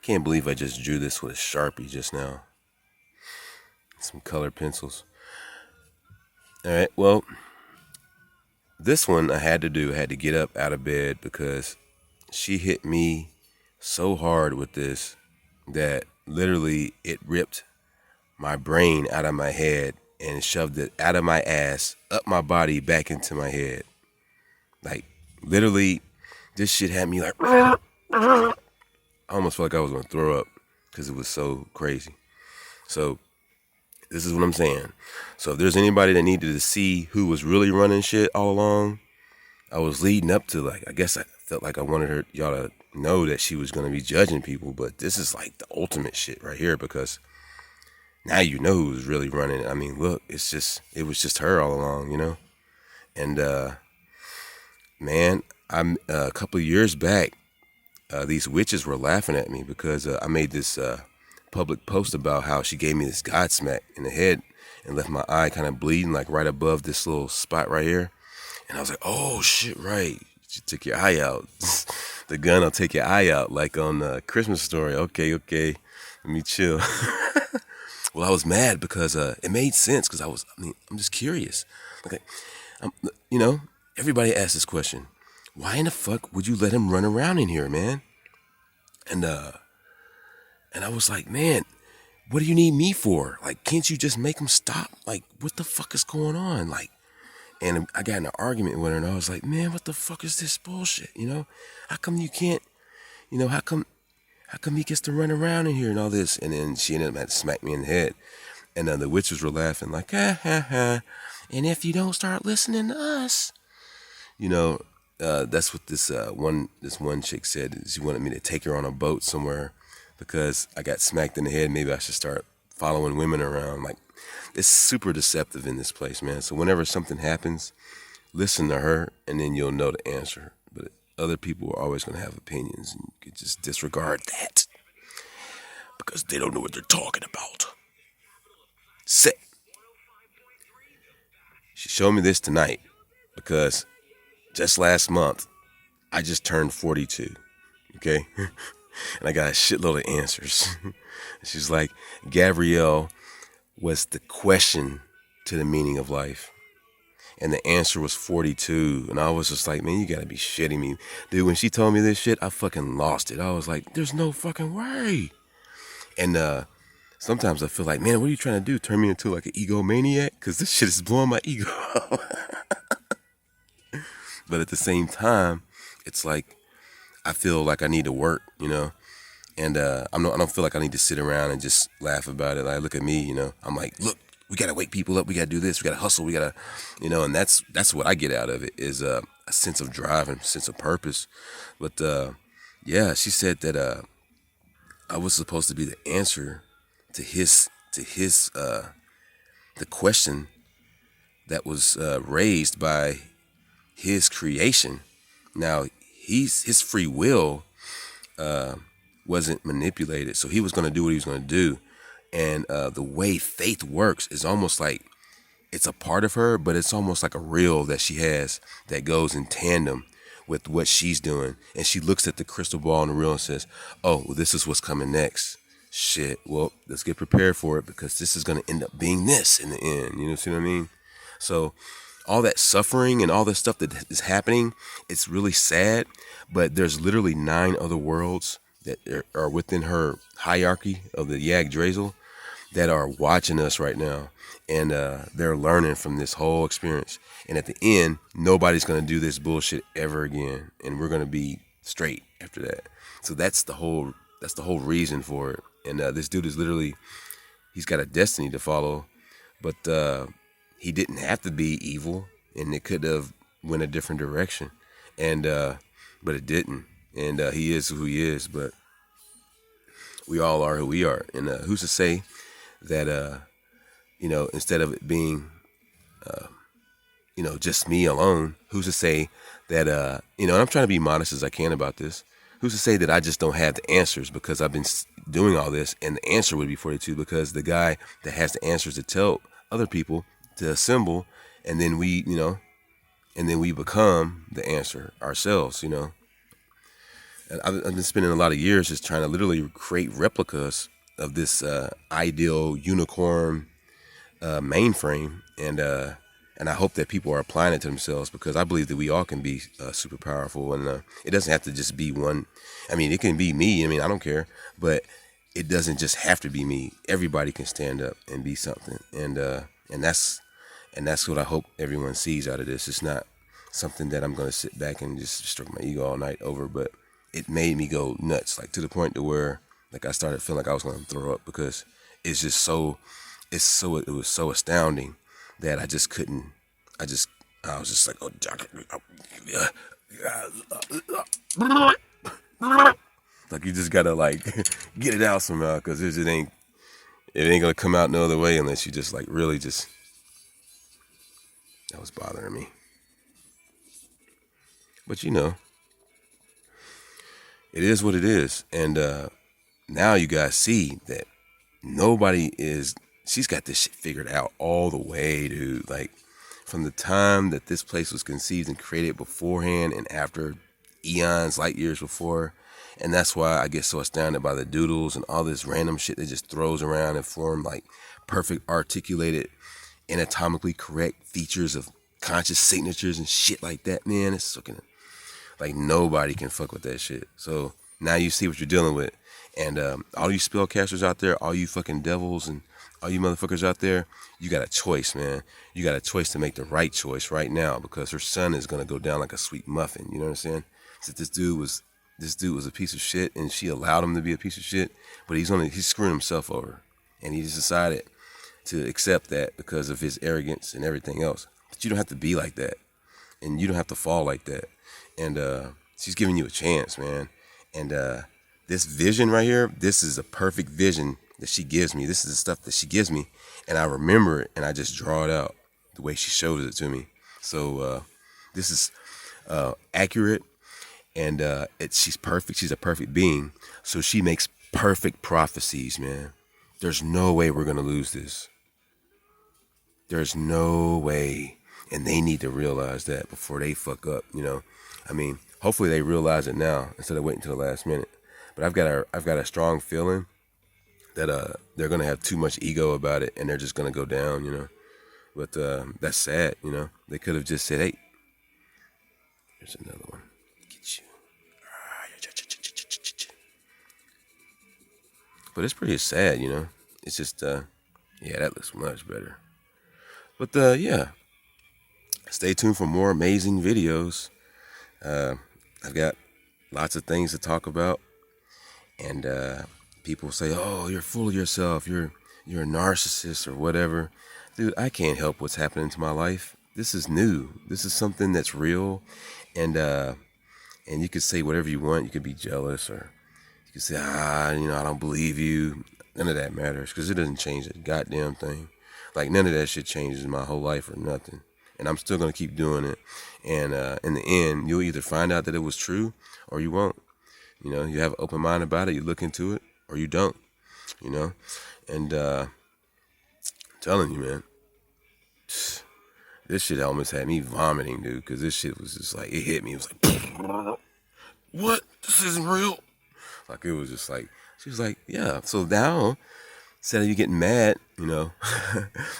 Can't believe I just drew this with a Sharpie just now. Some colored pencils. All right, well, this one I had to do. I had to get up out of bed because she hit me so hard with this that literally it ripped my brain out of my head and shoved it out of my ass, up my body, back into my head. Like, literally, this shit had me like, I almost felt like I was going to throw up because it was so crazy. So, this is what I'm saying. So, if there's anybody that needed to see who was really running shit all along, I was leading up to, like, I guess I felt like I wanted y'all to know that she was going to be judging people, but this is like the ultimate shit right here because now you know who's really running. I mean, look, it was just her all along. And, man, I'm a couple of years back, these witches were laughing at me because I made this public post about how she gave me this Godsmack in the head and left my eye kind of bleeding, like right above this little spot right here. And I was like, oh shit, right. She took your eye out. The gun will take your eye out, like on Christmas Story. Okay, let me chill. Well, I was mad because it made sense because I'm just curious. Okay, everybody asks this question. Why in the fuck would you let him run around in here, man? And I was like, man, what do you need me for? Like, can't you just make him stop? Like, what the fuck is going on? Like, and I got in an argument with her and I was like, man, what the fuck is this bullshit? How come you can't, how come he gets to run around in here and all this? And then she ended up having to smack me in the head. And the witches were laughing like, ha, ha, ha. And if you don't start listening to us, that's what this one chick said. She wanted me to take her on a boat somewhere because I got smacked in the head. Maybe I should start following women around. Like, it's super deceptive in this place, man. So whenever something happens, listen to her and then you'll know the answer. But other people are always going to have opinions and you can just disregard that because they don't know what they're talking about. Sit. She showed me this tonight because just last month, I just turned 42, okay? And I got a shitload of answers. She's like, Gabrielle was the question to the meaning of life. And the answer was 42. And I was just like, man, you gotta be shitting me. Dude, when she told me this shit, I fucking lost it. I was like, there's no fucking way. And sometimes I feel like, man, what are you trying to do? Turn me into like an egomaniac? Because this shit is blowing my ego. But at the same time, it's like I feel like I need to work, and I don't feel like I need to sit around and just laugh about it. Like, look at me, I'm like, look, we gotta wake people up, we gotta do this, we gotta hustle, we gotta, and that's what I get out of it is a sense of drive and a sense of purpose. But yeah, she said that I was supposed to be the answer to his the question that was raised by his creation. Now, his free will wasn't manipulated, so he was going to do what he was going to do. And the way faith works is almost like it's a part of her, but it's almost like a reel that she has that goes in tandem with what she's doing. And she looks at the crystal ball in the reel and says, oh, well, this is what's coming next. Shit, well, let's get prepared for it because this is going to end up being this in the end. You know what I mean? So all that suffering and all this stuff that is happening, it's really sad, but there's literally 9 other worlds that are within her hierarchy of the Yggdrasil that are watching us right now, and they're learning from this whole experience. And at the end, nobody's going to do this bullshit ever again, and we're going to be straight after that. So that's the whole reason for it. And this dude is literally, he's got a destiny to follow, but he didn't have to be evil, and it could have went a different direction, and but it didn't. And he is who he is, but we all are who we are. And who's to say that instead of it being just me alone, who's to say that and I'm trying to be modest as I can about this. Who's to say that I just don't have the answers because I've been doing all this, and the answer would be 42 because the guy that has the answers to tell other people to assemble, and then we become the answer ourselves, I've been spending a lot of years just trying to literally create replicas of this ideal unicorn mainframe, and I hope that people are applying it to themselves, because I believe that we all can be super powerful, and it doesn't have to just be one. I mean, it can be me. I mean, I don't care, but it doesn't just have to be me. Everybody can stand up and be something, and that's what I hope everyone sees out of this. It's not something that I'm going to sit back and just stroke my ego all night over, but it made me go nuts, like to the point to where like I started feeling like I was going to throw up, because it's just so it was so astounding that I just couldn't. I was just like, oh, like you just gotta like get it out somehow, because it ain't gonna come out no other way unless you just like really just. That was bothering me. But it is what it is, and now you guys see that she's got this shit figured out all the way, dude. Like, from the time that this place was conceived and created, beforehand and after, eons, light years before. And that's why I get so astounded by the doodles and all this random shit that just throws around and form like perfect, articulated, anatomically correct features of conscious signatures and shit like that, man. It's fucking like nobody can fuck with that shit. So now you see what you're dealing with. And all you spellcasters out there, all you fucking devils and all you motherfuckers out there, you got a choice, man. You got a choice to make the right choice right now, because her son is gonna go down like a sweet muffin. You know what I'm saying? So this dude was a piece of shit, and she allowed him to be a piece of shit, but he's screwing himself over, and he just decided to accept that because of his arrogance and everything else. But you don't have to be like that, and you don't have to fall like that. And she's giving you a chance, man. And this vision right here, this is a perfect vision that she gives me. This is the stuff that she gives me, and I remember it, and I just draw it out the way she shows it to me. So this is accurate, and she's perfect. She's a perfect being, so she makes perfect prophecies, man. There's no way we're gonna lose this. There's no way, and they need to realize that before they fuck up. I mean, hopefully they realize it now instead of waiting till the last minute. But I've got a strong feeling that they're gonna have too much ego about it, and they're just gonna go down. But that's sad. They could have just said, "Hey, here's another one. Get you." But it's pretty sad. It's just yeah, that looks much better. But yeah, stay tuned for more amazing videos. I've got lots of things to talk about, and people say, "Oh, you're full of yourself. You're a narcissist or whatever." Dude, I can't help what's happening to my life. This is new. This is something that's real, and you could say whatever you want. You could be jealous, or you could say, I don't believe you. None of that matters, because it doesn't change a goddamn thing. Like, none of that shit changes my whole life or nothing. And I'm still going to keep doing it. And in the end, you'll either find out that it was true or you won't. You have an open mind about it. You look into it or you don't. And I'm telling you, man, this shit almost had me vomiting, dude. Because this shit was just like, it hit me. It was like, what? This isn't real. Like, it was just like, she was like, yeah. So now, instead of you getting mad,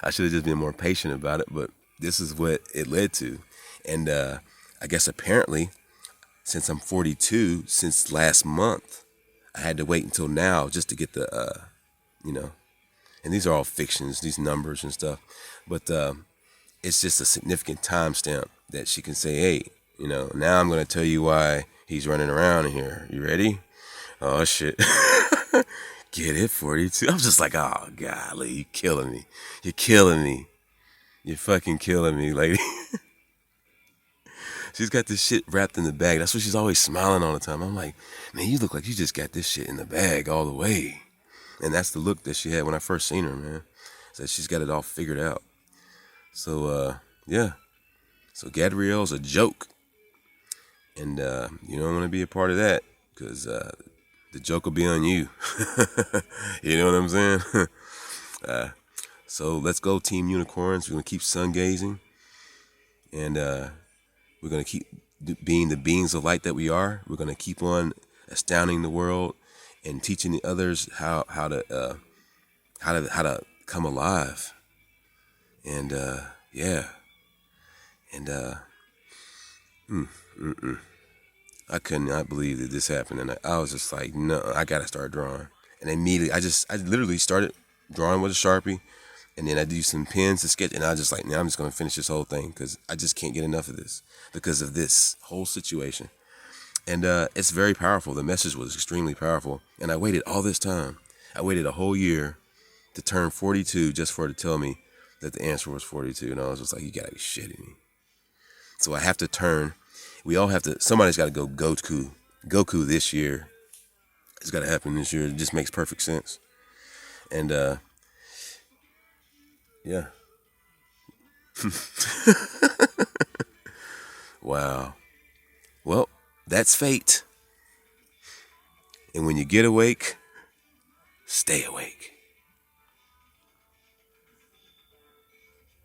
I should have just been more patient about it, but this is what it led to. And I guess apparently, since I'm 42, since last month, I had to wait until now just to get the, and these are all fictions, these numbers and stuff, but it's just a significant timestamp that she can say, hey, now I'm going to tell you why he's running around in here. You ready? Oh, shit. Get it, 42. I'm just like, oh, golly, you're killing me. You're killing me. You're fucking killing me, lady. She's got this shit wrapped in the bag. That's why she's always smiling all the time. I'm like, man, you look like you just got this shit in the bag all the way. And that's the look that she had when I first seen her, man. So she's got it all figured out. So, yeah. So Gabrielle's a joke. And you don't want to be a part of that, because the joke will be on you. You know what I'm saying? So let's go, Team Unicorns. We're going to keep sun gazing. And we're going to keep being the beings of light that we are. We're going to keep on astounding the world and teaching the others how to come alive. And yeah, and I could not believe that this happened, and I was just like, no, I gotta start drawing. And immediately, I literally started drawing with a Sharpie, and then I do some pens to sketch, and I just like, now I'm just gonna finish this whole thing because I just can't get enough of this because of this whole situation. And it's very powerful. The message was extremely powerful, and I waited all this time. I waited a whole year to turn 42 just for it to tell me that the answer was 42, and I was just like, you gotta be shitting me. So I have to turn. We all have to. Somebody's got to go Goku this year. It's got to happen this year. It just makes perfect sense. And yeah. Wow. Well, that's fate. And when you get awake, stay awake.